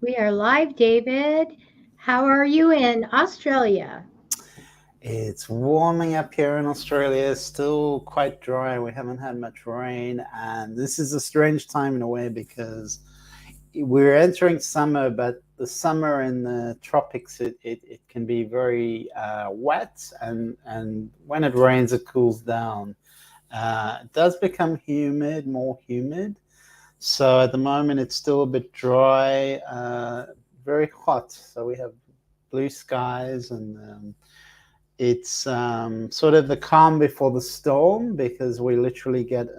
We are live, David. How are you in Australia? It's warming up here in Australia, still quite dry. We haven't had much rain, and this is a strange time in a way because we're entering summer, but the summer in the tropics, it can be very wet, and when it rains, it cools down. It does become humid, more humid. So at the moment, it's still a bit dry, very hot. So we have blue skies and it's sort of the calm before the storm because we literally get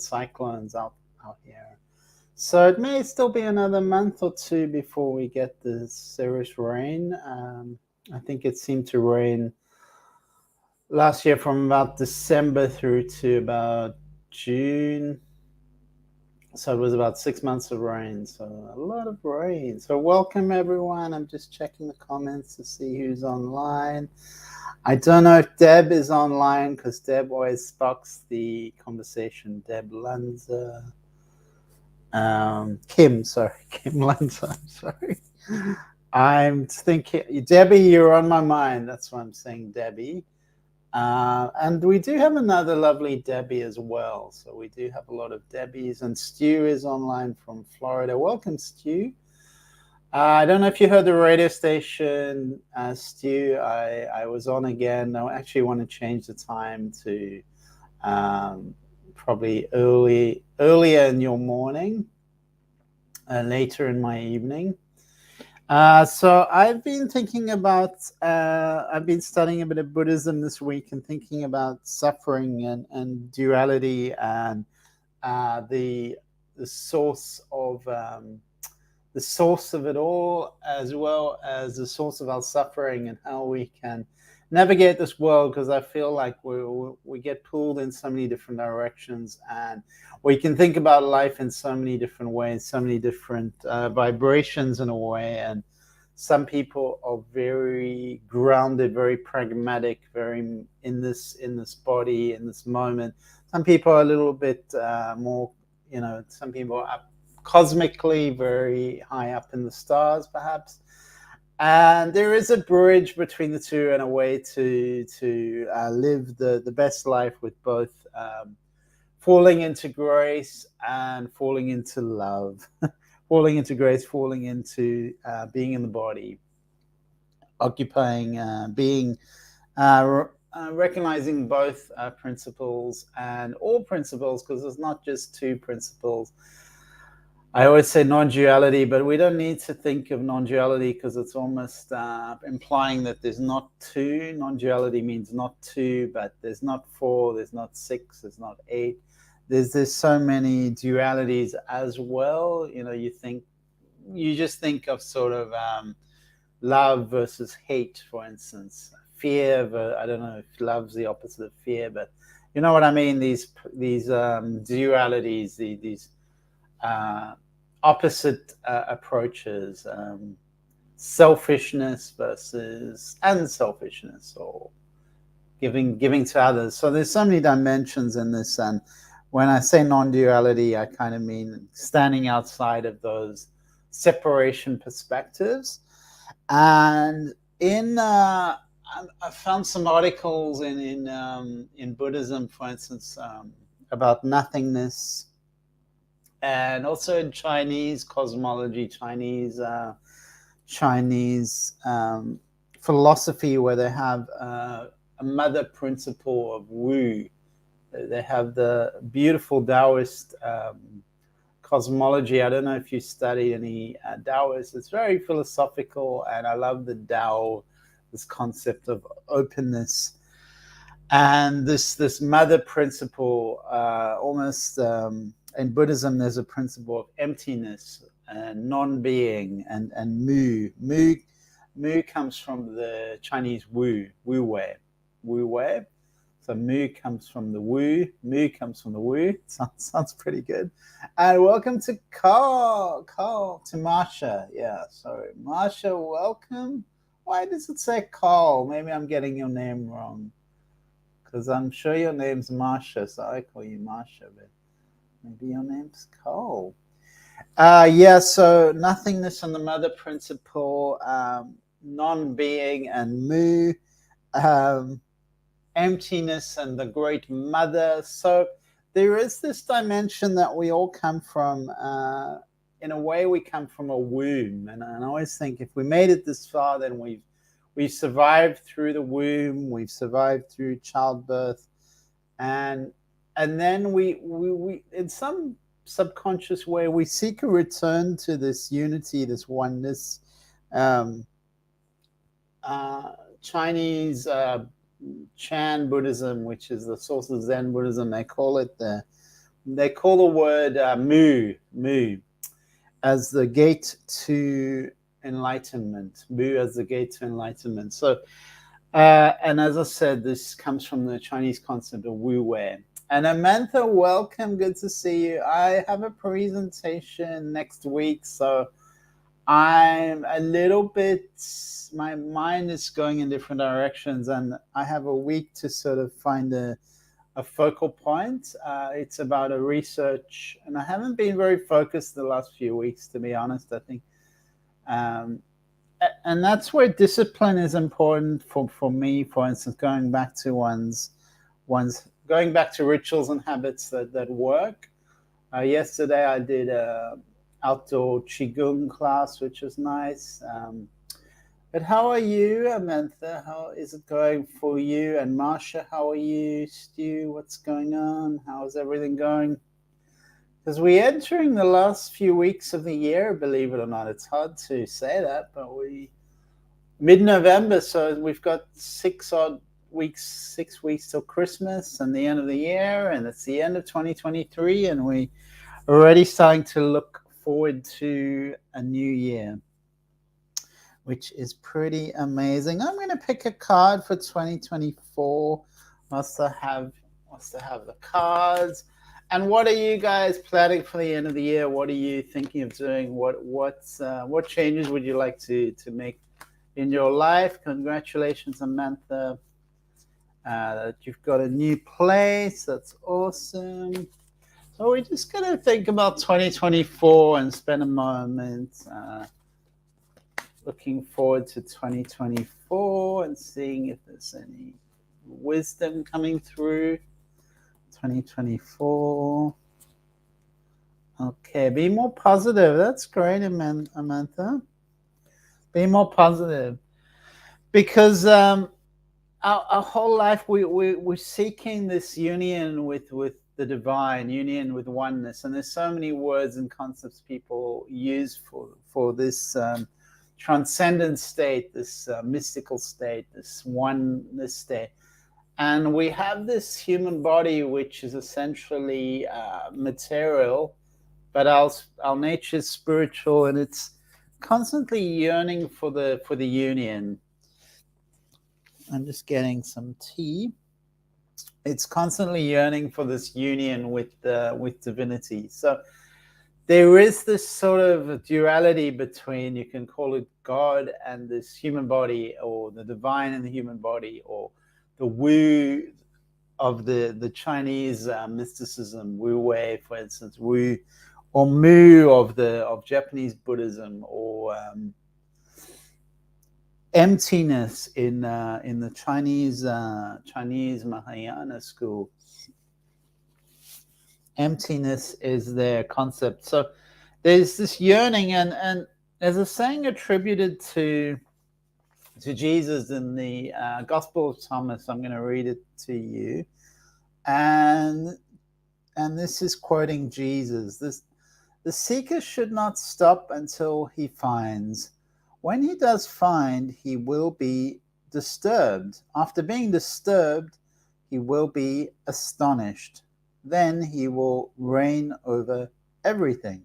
cyclones out here. So it may still be another month or two before we get the serious rain. I think it seemed to rain last year from about December through to about June. So it was about 6 months of rain. So a lot of rain. So welcome everyone. I'm just checking the comments to see who's online. I don't know if Deb is online because Deb always sparks the conversation. Deb Lanza. Kim Lanza. I'm sorry. I'm thinking, Debbie, you're on my mind. That's why I'm saying Debbie. And we do have another lovely Debbie as well. So we do have a lot of Debbies. And Stu is online from Florida. Welcome, Stu. I don't know if you heard the radio station, Stu. I was on again. I actually want to change the time to probably earlier in your morning, later in my evening. So I've been thinking about, I've been studying a bit of Buddhism this week and thinking about suffering and duality and the source of the source of it all, as well as the source of our suffering and how we can navigate this world, because I feel like we get pulled in so many different directions, and we can think about life in so many different ways, so many different vibrations in a way. And some people are very grounded, very pragmatic, very in this body, in this moment. Some people are a little bit more, some people are cosmically very high up in the stars, perhaps. And there is a bridge between the two and a way to live the best life with both falling into grace and falling into love, falling into grace, falling into being in the body, occupying, being, recognizing both principles and all principles, because there's not just two principles. I always say non-duality, but we don't need to think of non-duality because it's almost implying that there's not two. Non-duality means not two, but there's not four, there's not six, there's not eight. There's so many dualities as well. You just think of sort of love versus hate, for instance. Fear, I don't know if love's the opposite of fear, but you know what I mean. These dualities, these opposite approaches, selfishness versus unselfishness, or giving to others. So there's so many dimensions in this, and when I say non-duality, I kind of mean standing outside of those separation perspectives. And I found some articles in Buddhism, for instance, about nothingness, and also in Chinese cosmology, Chinese philosophy, where they have a mother principle of Wu. They have the beautiful Taoist cosmology. I don't know if you studied any Taoist. It's very philosophical, and I love the Tao, this concept of openness. And this mother principle, almost in Buddhism, there's a principle of emptiness and non-being and mu. Mu comes from the Chinese wu wei. So mu comes from the wu. Mu comes from the wu. Sounds pretty good. And welcome to Carl, to Marsha. Yeah, sorry. Marsha, welcome. Why does it say Carl? Maybe I'm getting your name wrong, because I'm sure your name's Marsha, so I call you Marsha, but maybe your name's Carl. Yeah, so nothingness and the mother principle, non-being and mu, um, emptiness and the great mother. So there is this dimension that we all come from. In a way, we come from a womb, and I always think if we made it this far, then we've survived through the womb, we've survived through childbirth, and then we in some subconscious way we seek a return to this unity, this oneness. Um, Chinese Chan Buddhism, which is the source of Zen Buddhism, they call the word mu as the gate to enlightenment. Mu as the gate to enlightenment. So, and as I said, this comes from the Chinese concept of wu wei. And Amantha, welcome. Good to see you. I have a presentation next week, so I'm a little bit, my mind is going in different directions, and I have a week to sort of find a focal point. It's about a research, and I haven't been very focused the last few weeks, to be honest. I think, and that's where discipline is important for me. For instance, going back to going back to rituals and habits that work. Yesterday, I did a outdoor qigong class, which was nice. But how are you, Amantha? How is it going for you? And Marsha, how are you? Stu, what's going on? How's everything going? Because we're entering the last few weeks of the year, believe it or not. It's hard to say that, but mid-November, so we've got 6 weeks till Christmas and the end of the year, and it's the end of 2023, and we already starting to look forward to a new year, which is pretty amazing. I'm going to pick a card for 2024. Must I have the cards? And what are you guys planning for the end of the year? What are you thinking of doing? What changes would you like to make in your life? Congratulations, Amantha, that you've got a new place. That's awesome. So we're just going to think about 2024 and spend a moment looking forward to 2024 and seeing if there's any wisdom coming through. 2024. Okay, be more positive. That's great, Amantha. Be more positive. Because our whole life we're seeking this union with the divine, union with oneness, and there's so many words and concepts people use for this transcendent state, this mystical state, this oneness state. And we have this human body, which is essentially material, but our nature is spiritual, and it's constantly yearning for the union. I'm just getting some tea. It's constantly yearning for this union with divinity. So there is this sort of duality between, you can call it God and this human body, or the divine and the human body, or the wu of the Chinese mysticism, wu wei, for instance, wu, or mu of Japanese Buddhism, or emptiness in the Chinese Mahayana school. Emptiness is their concept. So there's this yearning, and there's a saying attributed to Jesus in the Gospel of Thomas. I'm going to read it to you, and this is quoting Jesus. The seeker should not stop until he finds. When he does find, he will be disturbed. After being disturbed, he will be astonished. Then he will reign over everything.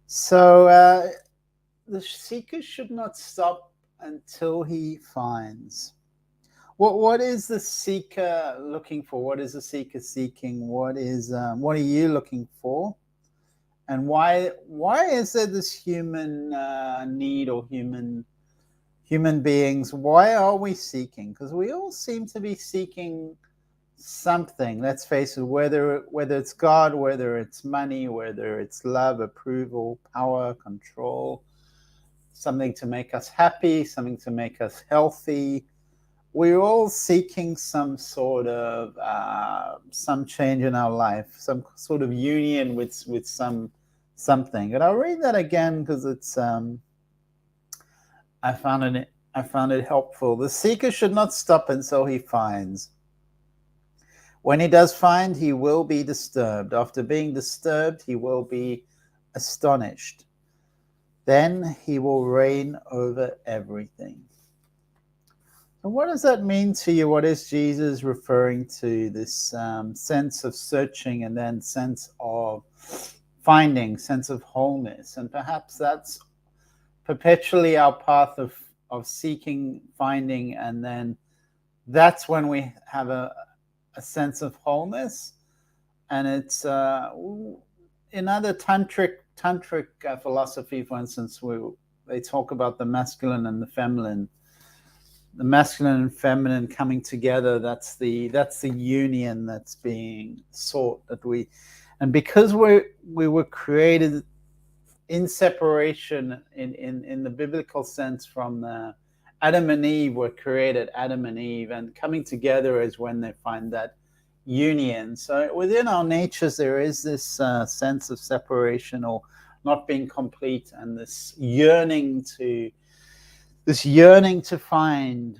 So the seeker should not stop until he finds. What is the seeker looking for? What is the seeker seeking? What are you looking for? And why is there this human need, or human beings? Why are we seeking? Because we all seem to be seeking something. Let's face it, whether it's God, whether it's money, whether it's love, approval, power, control, something to make us happy, something to make us healthy. We're all seeking some sort of some change in our life, some sort of union with something. And I'll read that again because it's I found it helpful. The seeker should not stop until he finds. When he does find, he will be disturbed. After being disturbed, he will be astonished. Then he will reign over everything. So what does that mean to you? What is Jesus referring to? This sense of searching and then sense of finding, sense of wholeness. And perhaps that's perpetually our path of seeking, finding, and then that's when we have a sense of wholeness. And it's in other tantric philosophy, for instance, they talk about the masculine and the feminine. The masculine and feminine coming together, that's the union that's being sought. And because we were created in separation in the biblical sense from Adam and Eve were created, Adam and Eve, and coming together is when they find that union. So within our natures there is this sense of separation or not being complete, and this yearning to find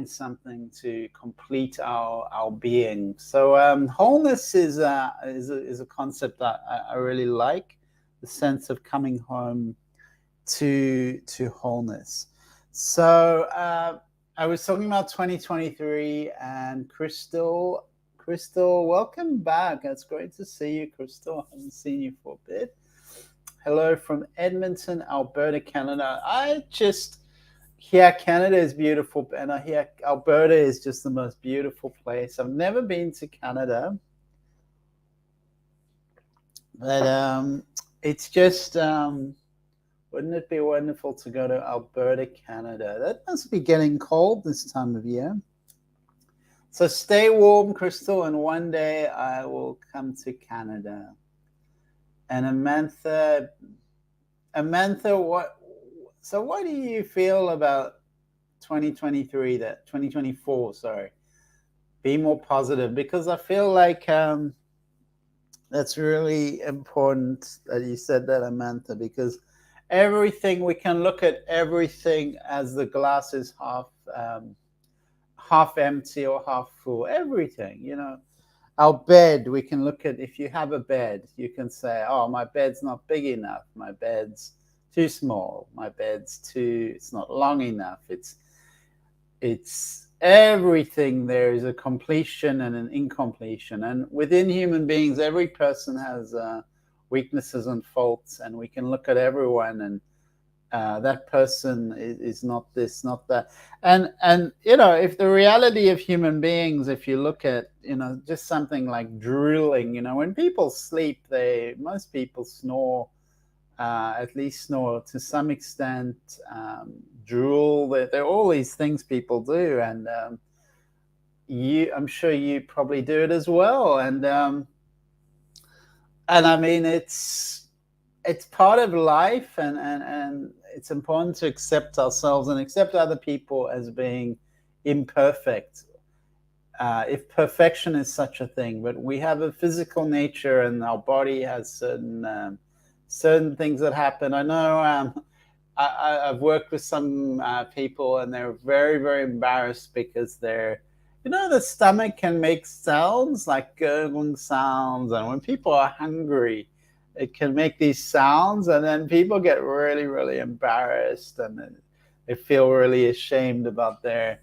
something to complete our being. So wholeness is a concept that I really like, the sense of coming home to wholeness. So I was talking about 2023, and Crystal, welcome back. It's great to see you, Crystal. I haven't seen you for a bit. Hello from Edmonton, Alberta, Canada. Canada is beautiful, and I hear Alberta is just the most beautiful place. I've never been to Canada, but it's just, wouldn't it be wonderful to go to Alberta, Canada? That must be getting cold this time of year. So stay warm, Crystal, and one day I will come to Canada. And Amantha, what do you feel about 2024, sorry? Be more positive, because I feel like that's really important that you said that, Amantha, because we can look at everything as the glass is half empty or half full. Everything, our bed, we can look at, if you have a bed, you can say, oh, my bed's not big enough, my bed's too small, my bed's it's not long enough. It's everything. There is a completion and an incompletion, and within human beings every person has weaknesses and faults, and we can look at everyone and that person is not this, not that, and if the reality of human beings, if you look at just something like drooling, when people sleep, most people snore, at least snore to some extent, drool. There are all these things people do, and I'm sure you probably do it as well, and I mean it's part of life, and it's important to accept ourselves and accept other people as being imperfect, if perfection is such a thing. But we have a physical nature, and our body has certain things that happen. I know I've worked with some people, and they're very, very embarrassed because the stomach can make sounds like gurgling sounds, and when people are hungry, it can make these sounds, and then people get really, really embarrassed, and they feel really ashamed about their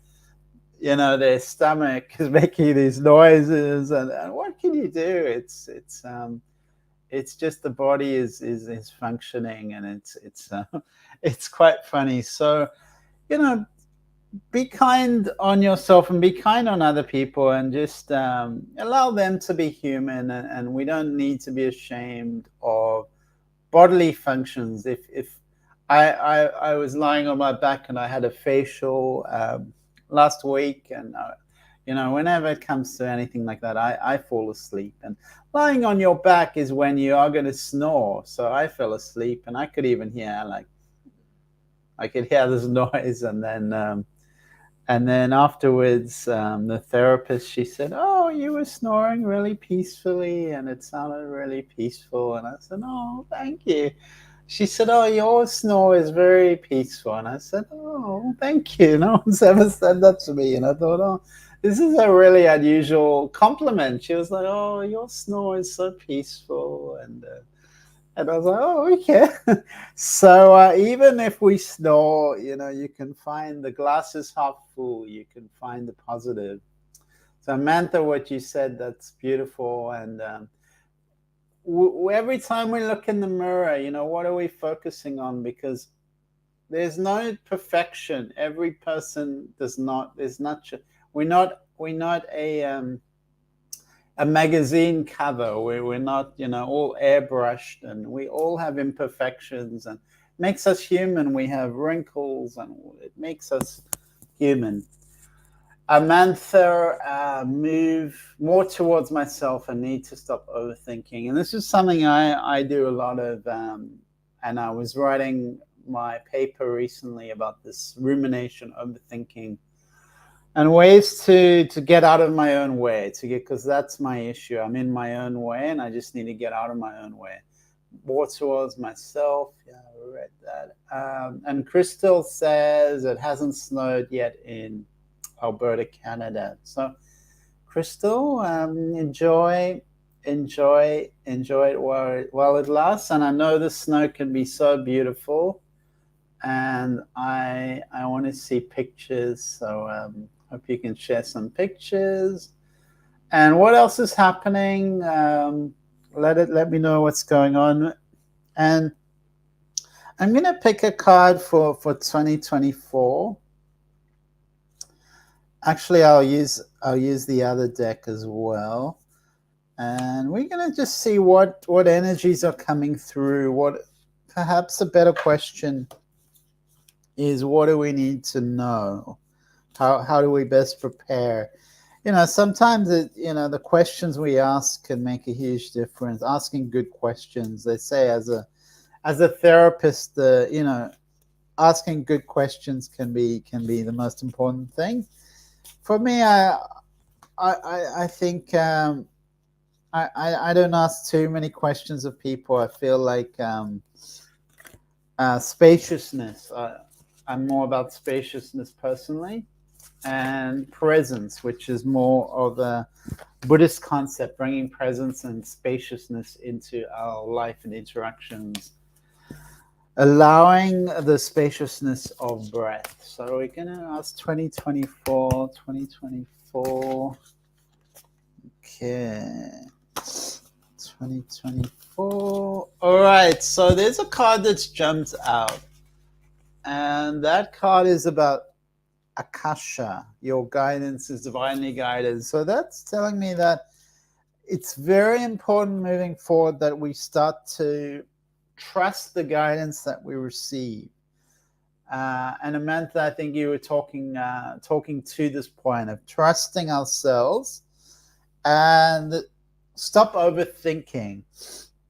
stomach is making these noises, and what can you do? It's just the body is functioning, and it's quite funny. So be kind on yourself and be kind on other people, and just allow them to be human, and we don't need to be ashamed of bodily functions. If I was lying on my back and I had a facial last week, and whenever it comes to anything like that, I fall asleep. And lying on your back is when you are going to snore. So I fell asleep, and I could even hear, like, I could hear this noise. And then afterwards, the therapist, she said, "Oh, you were snoring really peacefully, and it sounded really peaceful." And I said, "Oh, thank you." She said, "Oh, your snore is very peaceful." And I said, "Oh, thank you." No one's ever said that to me. And I thought, oh, this is a really unusual compliment. She was like, "Oh, your snore is so peaceful." And I was like, "Oh, okay." So even if we snore, you can find the glass is half full. You can find the positive. So Mantha, what you said, that's beautiful. And every time we look in the mirror, what are we focusing on? Because there's no perfection. Every person does not. There's not. We're not a magazine cover. We're not, all airbrushed, and we all have imperfections, and it makes us human. We have wrinkles, and it makes us human. Amantha, move more towards myself and need to stop overthinking. And this is something I do a lot of. And I was writing my paper recently about this rumination, overthinking, and ways to get out of my own way, because that's my issue. I'm in my own way, and I just need to get out of my own way, more towards myself. Yeah, I read that. And Crystal says it hasn't snowed yet in Alberta, Canada. So Crystal, enjoy it while it lasts. And I know the snow can be so beautiful, and I want to see pictures. So hope you can share some pictures. And what else is happening? Let me know what's going on. And I'm gonna pick a card for 2024. Actually, I'll use the other deck as well. And we're gonna just see what energies are coming through. What perhaps a better question is, what do we need to know? How do we best prepare? Sometimes the questions we ask can make a huge difference. Asking good questions, they say, as a therapist, asking good questions can be the most important thing. For me, I think I don't ask too many questions of people. I feel like spaciousness. I'm more about spaciousness personally, and presence, which is more of a Buddhist concept, bringing presence and spaciousness into our life and interactions, allowing the spaciousness of breath. So we're going to ask 2024. Okay. 2024. All right. So there's a card that's jumped out. And that card is about Akasha. Your guidance is divinely guided. So that's telling me that it's very important moving forward that we start to trust the guidance that we receive. And Amantha, I think you were talking to this point of trusting ourselves and stop overthinking.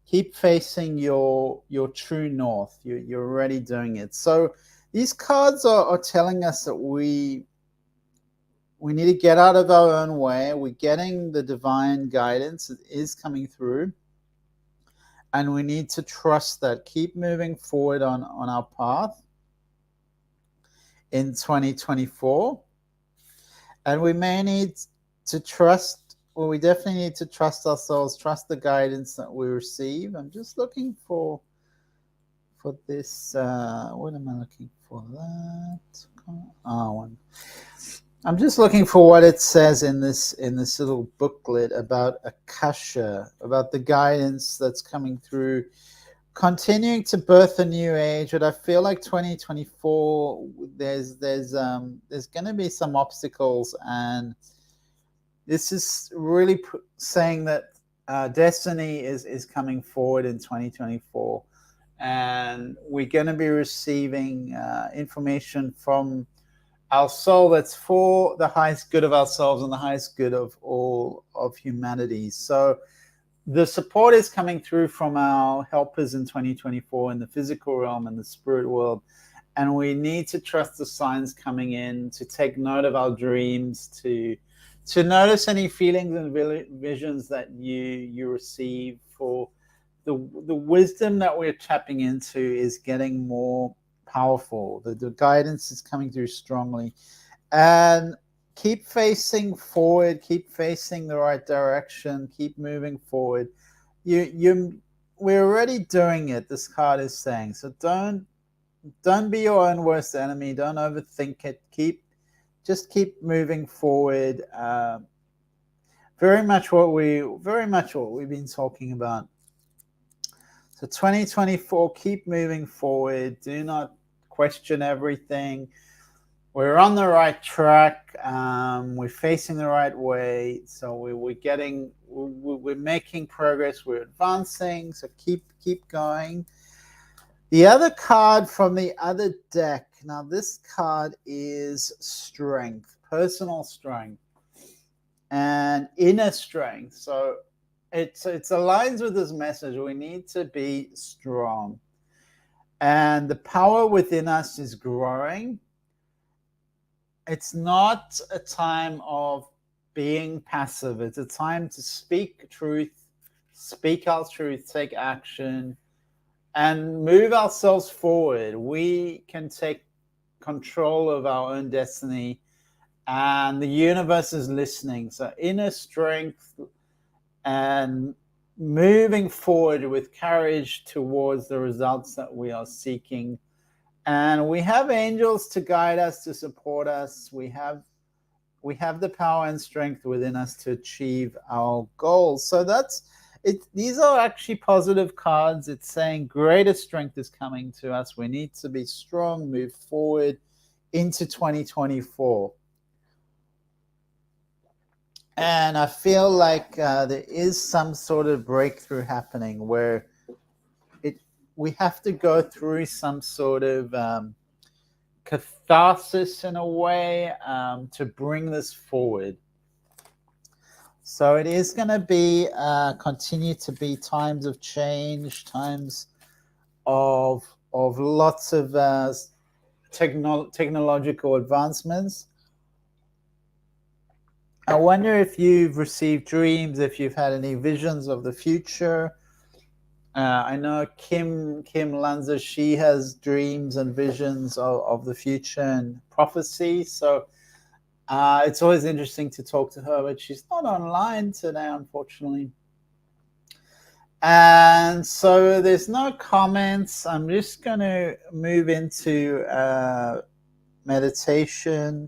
Keep facing your true north. You're already doing it. So these cards are telling us that we need to get out of our own way. We're getting the divine guidance that is coming through, and we need to trust that. Keep moving forward on our path in 2024. And we may need to trust, well, we definitely need to trust ourselves, trust the guidance that we receive. I'm just looking for this. What am I looking for? That one. I'm just looking for what it says in this little booklet about Akasha, about the guidance that's coming through, continuing to birth a new age. But I feel like 2024, there's going to be some obstacles, and this is really saying that destiny is coming forward in 2024, and we're going to be receiving information from our soul that's for the highest good of ourselves and the highest good of all of humanity. So the support is coming through from our helpers in 2024 in the physical realm and the spirit world. And we need to trust the signs coming in, to take note of our dreams, to notice any feelings and visions that you receive. For the wisdom that we're tapping into is getting more powerful. The guidance is coming through strongly. And keep facing forward, keep facing the right direction, keep moving forward. We're already doing it, this card is saying. So don't be your own worst enemy. Don't overthink it. Just keep moving forward. Very much what we've been talking about. So 2024, keep moving forward. Do not question everything. We're on the right track. We're facing the right way. So we're making progress. We're advancing. So keep going. The other card from the other deck. Now this card is strength, personal strength, and inner strength. So it aligns with this message. We need to be strong, and the power within us is growing. It's not a time of being passive. It's a time to speak truth, speak our truth, take action, and move ourselves forward. We can take control of our own destiny, and the universe is listening. So inner strength and moving forward with courage towards the results that we are seeking. And we have angels to guide us, to support us. We have the power and strength within us to achieve our goals. So that's it. These are actually positive cards. It's saying greater strength is coming to us. We need to be strong, move forward into 2024. And I feel like there is some sort of breakthrough happening where we have to go through some sort of catharsis in a way to bring this forward. So it is going to be continue to be times of change, times of lots of technological advancements. I wonder if you've received dreams, if you've had any visions of the future. I know Kim Lanza, she has dreams and visions of the future and prophecy. So it's always interesting to talk to her, but she's not online today, unfortunately. And so there's no comments. I'm just going to move into meditation.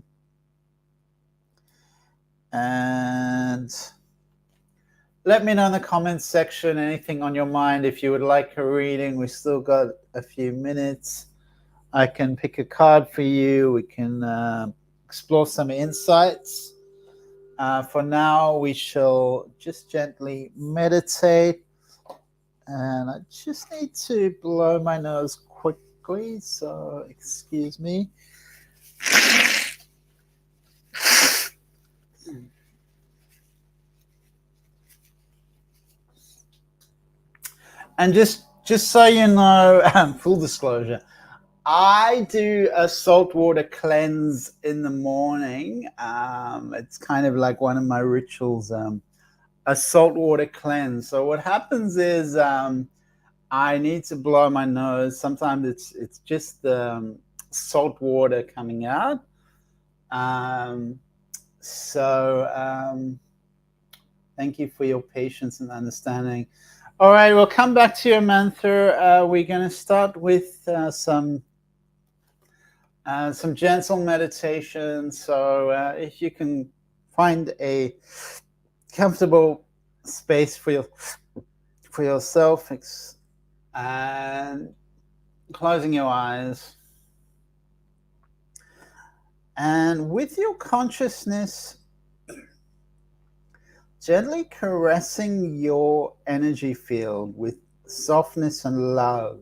And let me know in the comments section anything on your mind. If you would like a reading, we still got a few minutes. I can pick a card for you. We can explore some insights. For now, we shall just gently meditate. And I just need to blow my nose quickly, so excuse me. And just so you know, full disclosure, I do a saltwater cleanse in the morning. It's kind of like one of my rituals, a saltwater cleanse. So what happens is I need to blow my nose. Sometimes it's just salt water coming out. Thank you for your patience and understanding. All right, we'll come back to your mantra. We're going to start with some gentle meditation. So if you can find a comfortable space for yourself, and closing your eyes, and with your consciousness gently caressing your energy field with softness and love.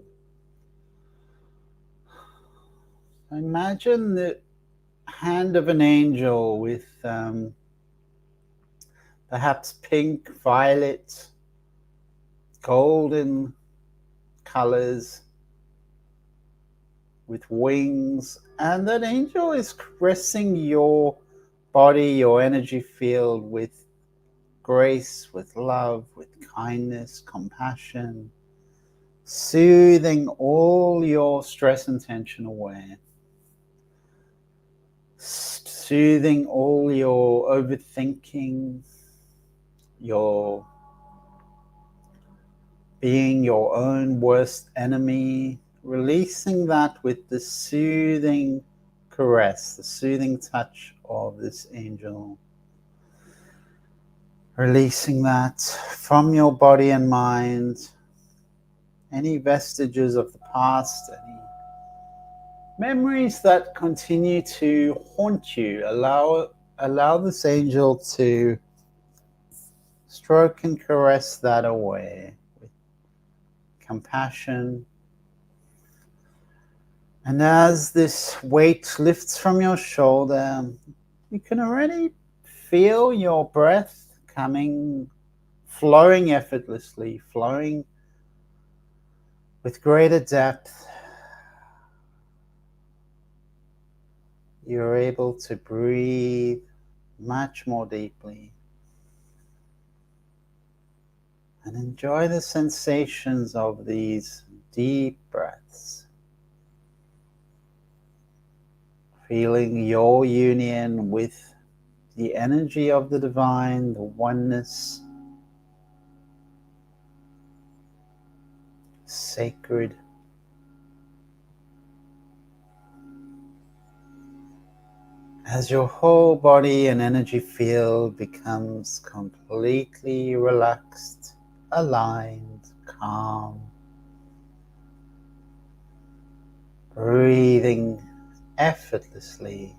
Imagine hand of an angel with perhaps pink, violet, golden colors, with wings, and that angel is caressing your body, your energy field, with grace, with love, with kindness, compassion, soothing all your stress and tension away, soothing all your overthinking, your being your own worst enemy, releasing that with the soothing caress, the soothing touch of this angel. Releasing that from your body and mind, any vestiges of the past, any memories that continue to haunt you. Allow this angel to stroke and caress that away with compassion. And as this weight lifts from your shoulder, you can already feel your breath flowing effortlessly, flowing with greater depth. You're able to breathe much more deeply and enjoy the sensations of these deep breaths. Feeling your union with the energy of the divine, the oneness, sacred. As your whole body and energy field becomes completely relaxed, aligned, calm, breathing effortlessly.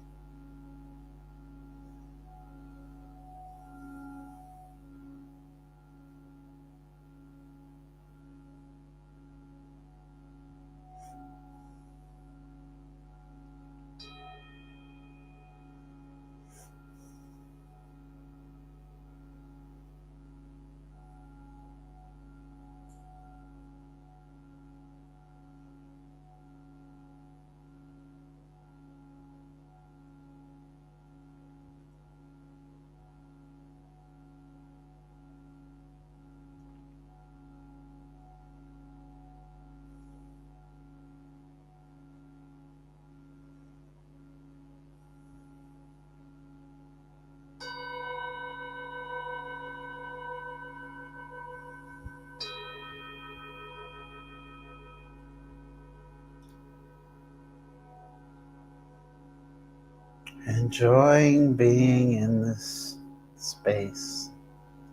Enjoying being in this space,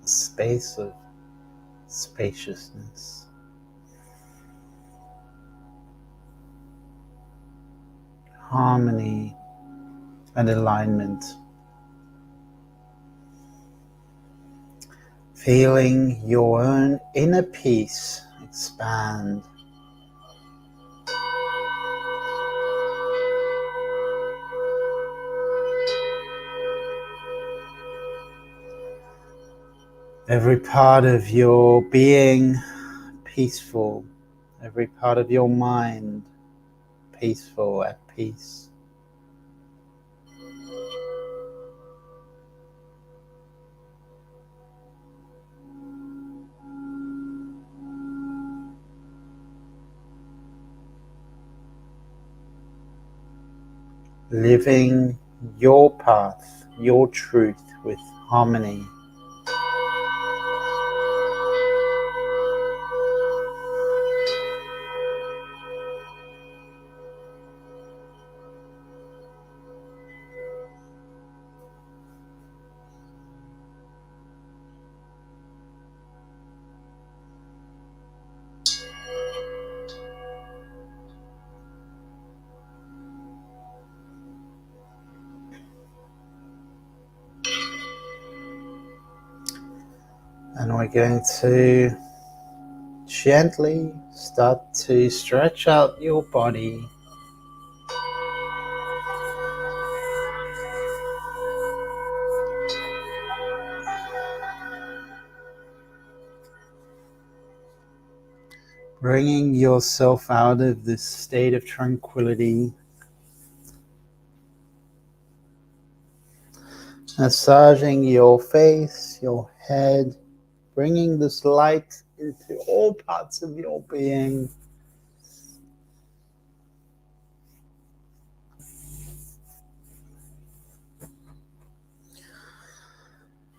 a space of spaciousness, harmony, and alignment. Feeling your own inner peace expand. Every part of your being peaceful, every part of your mind peaceful, at peace. Living your path, your truth with harmony. And we're going to gently start to stretch out your body. Bringing yourself out of this state of tranquility. Massaging your face, your head, bringing this light into all parts of your being.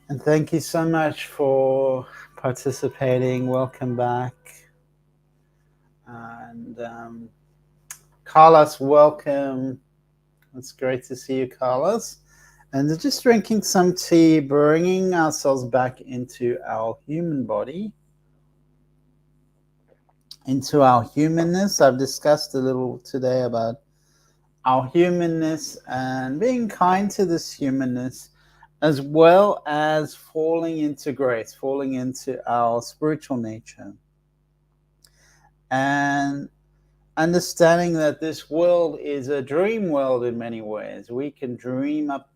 And thank you so much for participating. Welcome back. And Carlos, welcome. It's great to see you, Carlos. And just drinking some tea, bringing ourselves back into our human body, into our humanness. I've discussed a little today about our humanness and being kind to this humanness, as well as falling into grace, falling into our spiritual nature. And understanding that this world is a dream world in many ways. We can dream up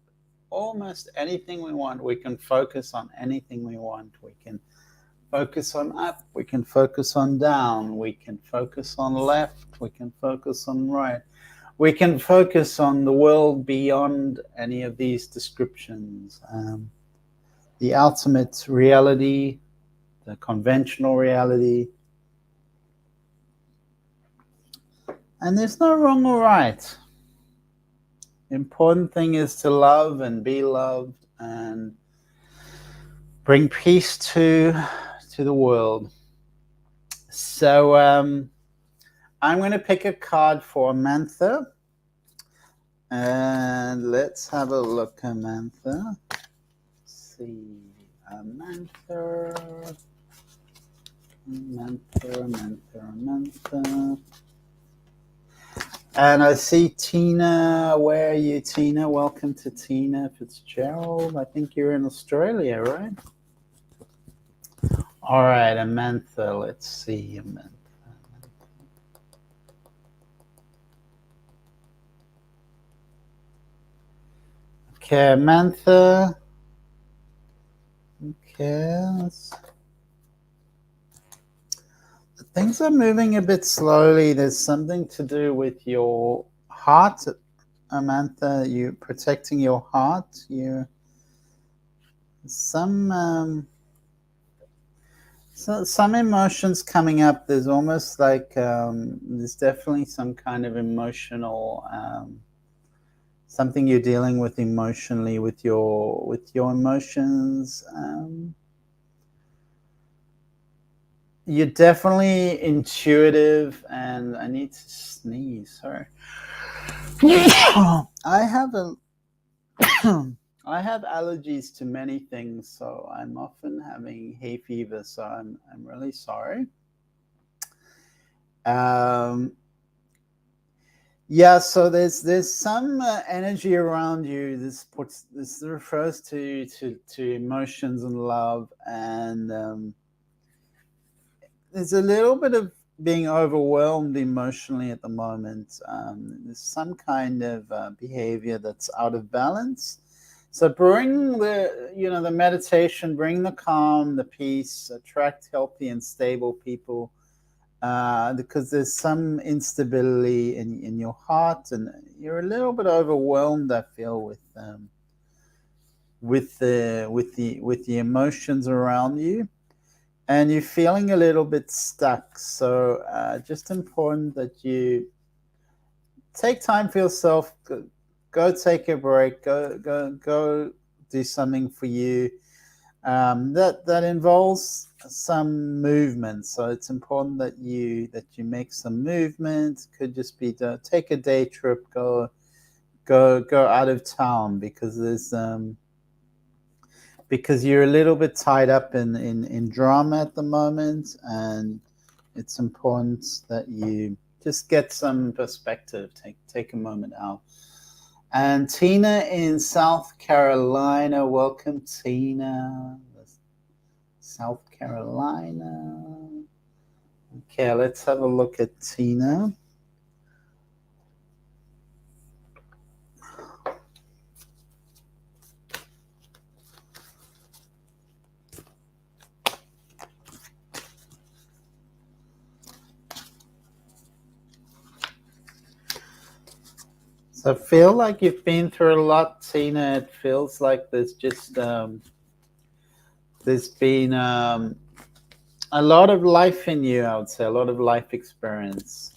almost anything we want. We can focus on anything we want. We can focus on up. We can focus on down. We can focus on left. We can focus on right. We can focus on the world beyond any of these descriptions. The ultimate reality, the conventional reality. And there's no wrong or right. The important thing is to love and be loved and bring peace to the world. So I'm going to pick a card for Amantha. And let's have a look, Amantha. Let's see. Amantha. And I see Tina. Where are you, Tina? Welcome to Tina Fitzgerald. I think you're in Australia, right? All right, Amantha. Let's see, Amantha. Okay, Amantha. Okay. Things are moving a bit slowly. There's something to do with your heart, Amantha. You protecting your heart. You some emotions coming up. There's almost like there's definitely some kind of emotional something you're dealing with emotionally with your emotions. You're definitely intuitive, and I need to sneeze. Sorry. I have allergies to many things, so I'm often having hay fever. So I'm really sorry. Yeah. So there's some energy around you. This refers to emotions and love, and there's a little bit of being overwhelmed emotionally at the moment. There's some kind of behavior that's out of balance. So bring the meditation, bring the calm, the peace, attract healthy and stable people, because there's some instability in your heart, and you're a little bit overwhelmed, I feel, with the emotions around you. And you're feeling a little bit stuck. So just important that you take time for yourself. Go take a break. Go do something for you. That involves some movement. So it's important that you make some movement. Could just be take a day trip. Go out of town, because there's because you're a little bit tied up in drama at the moment, and it's important that you just get some perspective, take a moment out. And Tina in South Carolina, welcome, Tina. South Carolina. Okay, let's have a look at Tina. So I feel like you've been through a lot, Tina. It feels like there's been a lot of life in you, I would say, a lot of life experience.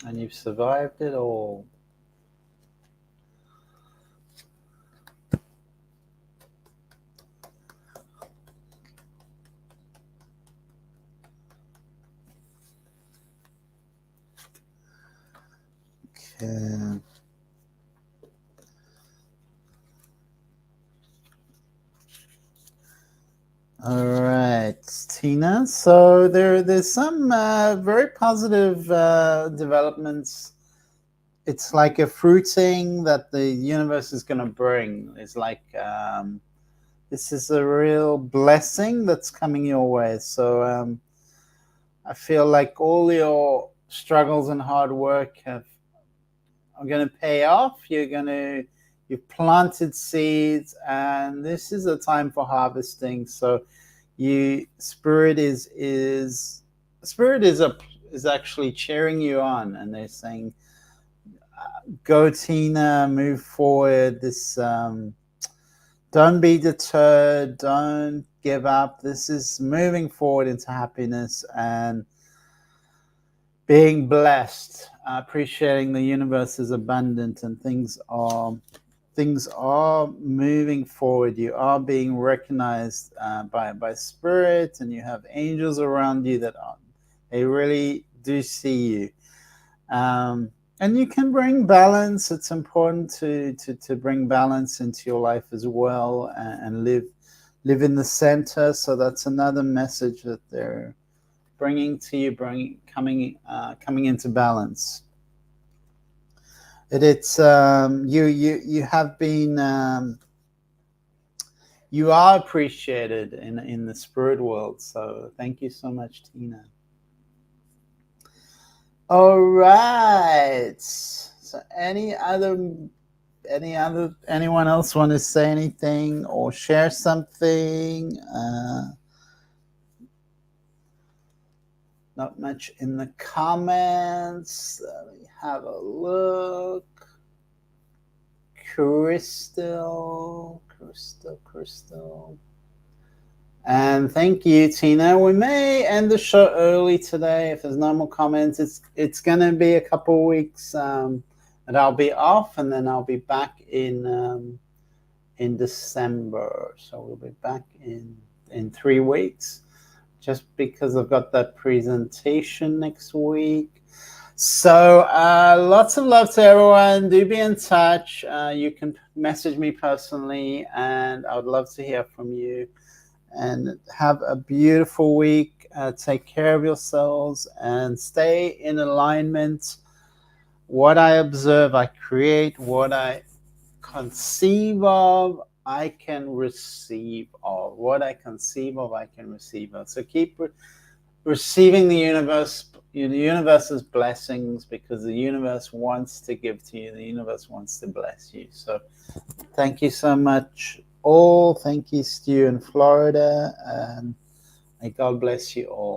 And you've survived it all. Okay. All right, Tina. So there's some very positive developments. It's like a fruiting that the universe is going to bring. It's like this is a real blessing that's coming your way. So I feel like all your struggles and hard work are going to pay off. You've planted seeds, and this is a time for harvesting. So spirit is actually cheering you on, and they're saying, go Tina, move forward. Don't be deterred, don't give up. This is moving forward into happiness and being blessed, appreciating the universe is abundant, and things are moving forward. You are being recognized by spirit, and you have angels around you they really do see you. And you can bring balance. It's important to bring balance into your life as well, and live in the center. So that's another message that they're bringing to you, coming into balance. It's you have been you are appreciated in the spirit world. So thank you so much, Tina. All right. So anyone else want to say anything or share something? Not much in the comments. Let me have a look. Crystal. And thank you, Tina. We may end the show early today if there's no more comments. It's going to be a couple of weeks that I'll be off, and then I'll be back in December. So we'll be back in 3 weeks, just because I've got that presentation next week. So lots of love to everyone. Do be in touch. You can message me personally, and I would love to hear from you. And have a beautiful week. Take care of yourselves and stay in alignment. What I observe, I create. What I conceive of, I can receive of. What I conceive of, I can receive of. So keep receiving the universe's blessings, because the universe wants to give to you. The universe wants to bless you. So thank you so much all. Thank you, Stu in Florida, and may God bless you all.